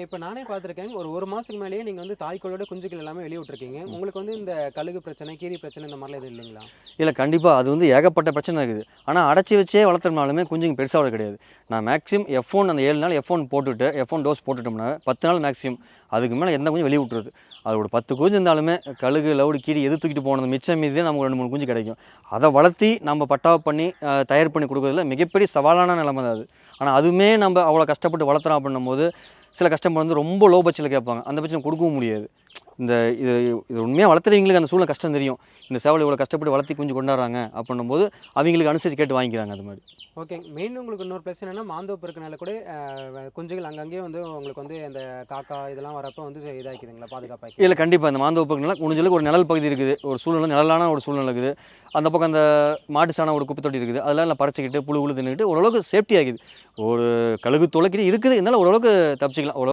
இப்போ நானே பார்த்துருக்கேன். ஒரு மாசத்துக்கு மேலேயே நீங்க வந்து தாய்க்கோளோட குஞ்சுகள் எல்லாமே வெளிய விட்டுருக்கீங்க. உங்களுக்கு வந்து இந்த கழுகு பிரச்சனை, கீரி பிரச்சனை இந்த மாரிலாம் எதுவும் இல்லைங்களா? இல்ல கண்டிப்பா. அது வந்து ஏகப்பட்ட பிரச்சனை இருக்குது. ஆனா அடைச்சு வச்சே வளர்த்துறனாலுமே குஞ்சுங்க பெருசாவது கிடையாது. நான் மேக்ஸிமம் F1 அந்த 7 நாள் F1 போட்டுட்டு, F1 டோஸ் போட்டுட்டோம்னா 10 நாள் மேக்ஸிமம். அதுக்கு மேல எந்த குஞ்சும் வெளிய விட்டுறது. அது ஒரு 10 குஞ்சு இருந்தாலுமே கழுகு, லவுடு, கீரி எது தூக்கிட்டு போனது மிச்சம் மீதி நமக்கு 2, 3 குஞ்சு கிடைக்கும். அத வளர்த்தி நம்ம பட்டாவ பண்ணி தயார் பண்ணி குடுக்குறதுல மிகப்பெரிய சவாலான நிலைமை தான் அது. ஆனா அதுவுமே நம்ப அவ்வளோ கஷ்டப்பட்டு வளர்த்துறோம் அப்படின்னும்போது, சில கஸ்டமர் வந்து ரொம்ப லோ பட்ஜெட்ல கேட்பாங்க. அந்த பட்சம் கொடுக்கவும் முடியாது. இந்த இது இது உண்மையா வளர்த்துறவங்களுக்கு அந்த சூழ்நிலை கஷ்டம் தெரியும். இந்த சேவல இவ்வளோ கஷ்டப்பட்டு வளர்த்தி குஞ்சு கொண்டாடுறாங்க அப்படின்னும்போது, அவங்களுக்கு அனுசரிச்சு கேட்டு வாங்கிக்கிறாங்க அது மாரி. ஓகேங்க. மெயின் உங்களுக்கு இன்னொரு ப்ளஸ் என்னன்னா, மாந்தோப்பு இருக்கனால கூட குஞ்சுகள் அங்கங்கேயே வந்து உங்களுக்கு வந்து அந்த காக்கா இதெல்லாம் வரப்போ வந்து இதாக்கிதுங்களா? இல்ல பாதுகாப்பாக்கிங்களா? கண்டிப்பா இந்த மாந்தோப்புக்குனால முடிஞ்ச அளவுக்கு ஒரு நிழல் பகுதி இருக்குது. ஒரு சூழ்நிலை நிழலான ஒரு சூழ்நிலை இருக்குது. அந்த பக்கம் அந்த மாட்டு சாணம் ஒரு குப்பை தொட்டி இருக்குது. அதெல்லாம் நான் பறிச்சுக்கிட்டு, புழு கிழு தின்னுக்கிட்டு ஓரளவுக்கு சேஃப்டி ஆகிக்குது. ஒரு கழுகு, துளக்கிட்டு இருக்குது. இருந்தாலும் ஓரளவுக்கு தப்பிச்சுக்கலாம்.